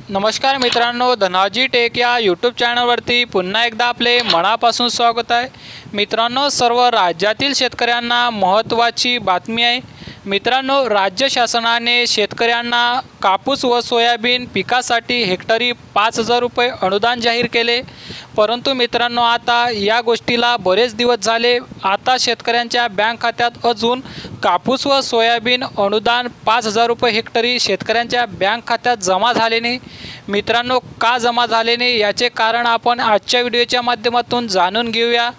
नमस्कार मित्रांनो, धनाजी टेक या यूट्यूब चॅनलवरती पुन्हा एकदा आपले मनापासून स्वागत आहे। मित्रांनो, सर्व राज्यातील शेतकऱ्यांना महत्त्वाची बातमी आहे। मित्रांनो, राज्य शासनाने शेतकऱ्यांना कापूस व सोयाबीन पिकासाठी हेक्टरी 5000 रुपये अनुदान जाहीर केले। परंतु मित्रांनो, आता या गोष्टीला बरेच दिवस झाले, आता शेतकऱ्यांच्या बँक खात्यात अजून कापूस व सोयाबीन अनुदान 5000 रुपये हेक्टरी शेतकऱ्यांच्या बँक खात्यात जमा झाले नाही। मित्रांनो, का जमा झाले नाही याचे कारण आपण आजच्या व्हिडिओच्या माध्यमातून जाणून घेऊया।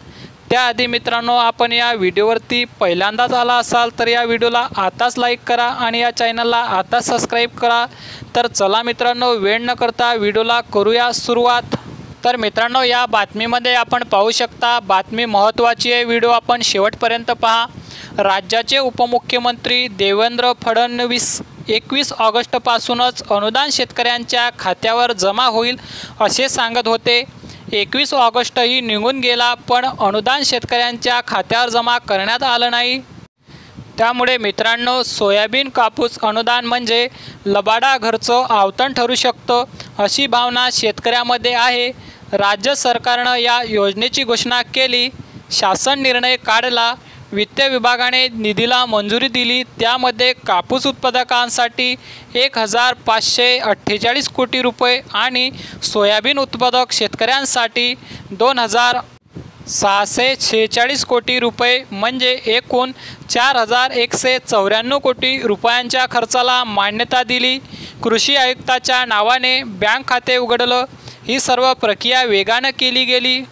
त्याआधी मित्रांनो, आपण या व्हिडिओवरती पहिल्यांदाच आला असाल तर या व्हिडिओला आताच लाईक करा आणि या चॅनलला आताच सबस्क्राईब करा। तर चला मित्रांनो, वेळ न करता व्हिडिओला करूया सुरुवात। तर मित्रांनो, या बातमीमध्ये आपण पाहू शकता, बातमी महत्त्वाची आहे, व्हिडिओ आपण शेवटपर्यंत पहा। राज्याचे उपमुख्यमंत्री देवेंद्र फडणवीस 21 ऑगस्टपासूनच अनुदान शेतकऱ्यांच्या खात्यावर जमा होईल असे सांगत होते। 21 ऑगस्टही निघून गेला, पण अनुदान शेतकऱ्यांच्या खात्यावर जमा करण्यात आलं नाही। त्यामुळे मित्रांनो, सोयाबीन कापूस अनुदान म्हणजे लबाडा घरचं आवतण ठरू शकतं अशी भावना शेतकऱ्यामध्ये आहे। राज्य सरकारनं या योजनेची घोषणा केली, शासन निर्णय काढला, वित्त विभागाने निधीला मंजुरी दिली। त्यामध्ये कापूस उत्पादकांसाठी 1548 कोटी रुपये आणि सोयाबीन उत्पादक शेतकऱ्यांसाठी 2646 कोटी रुपये म्हणजे एकूण 4194 कोटी रुपयांच्या खर्चाला मान्यता दिली। कृषी आयुक्ताच्या नावाने बँक खाते उघडलं, ही सर्व प्रक्रिया वेगाने केली गेली।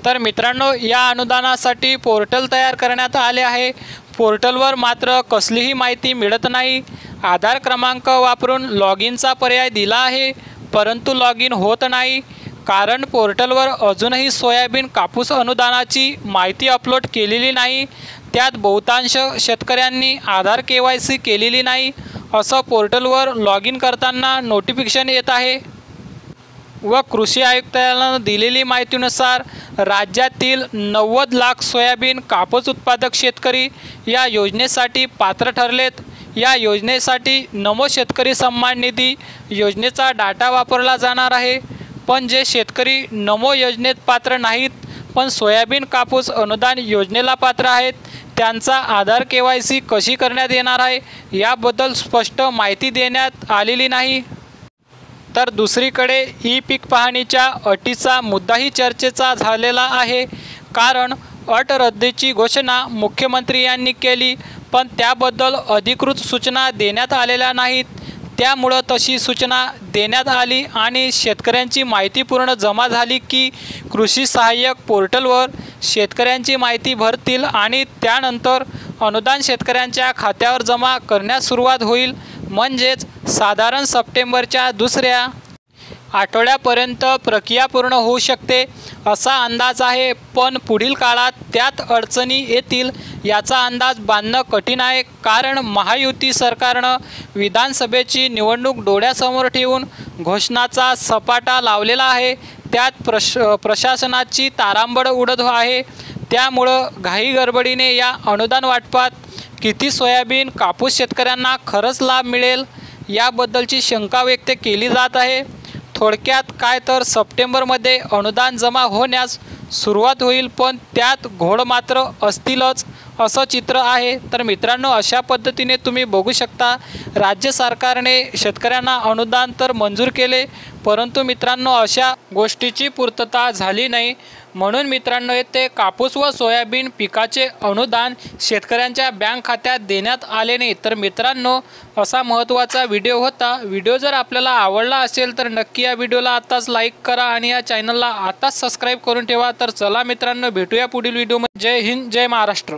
तर मित्रांनो, या अनुदानासाठी पोर्टल तयार करण्यात आले आहे। पोर्टलवर मात्र कसलीही माहिती मिळत नाही। आधार क्रमांक वापरून लॉग इनचा पर्याय दिला आहे, परंतु लॉग इन होत नाही, कारण पोर्टलवर अजूनही सोयाबीन कापूस अनुदानाची माहिती अपलोड केलेली नाही। त्यात बहुतांश शेतकऱ्यांनी आधार KYC केलेली नाही असं पोर्टलवर लॉग इन करताना नोटिफिकेशन येत आहे। व कृषी आयुक्तांना दिलेली माहितीनुसार राज्यातील 90 लाख सोयाबीन कापूस उत्पादक शेतकरी या योजनेसाठी पात्र ठरलेत। या योजनेसाठी नमो शेतकरी सन्मान निधी योजनेचा डाटा वापरला जाणार आहे। पण जे शेतकरी नमो योजनेत पात्र नाहीत पण सोयाबीन कापूस अनुदान योजनेला पात्र आहेत, त्यांचा आधार KYC कशी करण्यात येणार आहे याबद्दल स्पष्ट माहिती देण्यात आलेली नाही। तर दुसरीकडे ई पीक पाहणीच्या अटीचा मुद्दाही चर्चेचा झालेला आहे, कारण अट रद्दीची घोषणा मुख्यमंत्री यांनी केली, पण त्याबद्दल अधिकृत सूचना देण्यात आलेल्या नाहीत। त्यामुळे तशी सूचना देण्यात आली आणि शेतकऱ्यांची माहिती पूर्ण जमा झाली की कृषी सहाय्यक पोर्टलवर शेतकऱ्यांची माहिती भरतील आणि त्यानंतर अनुदान शेतकऱ्यांच्या खात्यावर जमा करण्यास सुरुवात होईल। म्हणजेच साधारण सप्टेंबरच्या दुसऱ्या आठवड्यापर्यंत प्रक्रिया पूर्ण होऊ शकते असा अंदाज आहे। पण पुढील काळात त्यात अडचणी येतील याचा अंदाज बांधणं कठीण आहे, कारण महायुती सरकारनं विधानसभेची निवडणूक डोळ्यासमोर ठेवून घोषणाचा सपाटा लावलेला आहे। त्यात प्रशासनाची तारांबळ उडत आहे। त्यामुळं घाई गडबडीने या अनुदान वाटपात किती सोयाबीन कापूस शेतकऱ्यांना खरंच लाभ मिळेल याबद्दलची शंका व्यक्त केली जात आहे। थोडक्यात काय तर सप्टेंबरमध्ये अनुदान जमा होण्यास सुरुवात होईल, पण त्यात घोड मात्र असतीलच असं चित्र आहे। तर मित्रांनो, अशा पद्धतीने तुम्ही बघू शकता, राज्य सरकारने शेतकऱ्यांना अनुदान तर मंजूर केले, परंतु मित्रांनो अशा गोष्टीची पूर्तता झाली नाही। म्हणून मित्रांनो, येथे कापूस व सोयाबीन पिकाचे अनुदान शेतकऱ्यांच्या बँक खात्यात देण्यात आले नाही। तर मित्रांनो, असा महत्त्वाचा व्हिडिओ होता। व्हिडिओ जर आपल्याला आवडला असेल तर नक्की या व्हिडिओला आताच लाईक करा आणि या चॅनलला आताच सबस्क्राईब करून ठेवा। तर चला मित्रांनो, भेटूया पुढील व्हिडिओमध्ये। जय हिंद, जय महाराष्ट्र।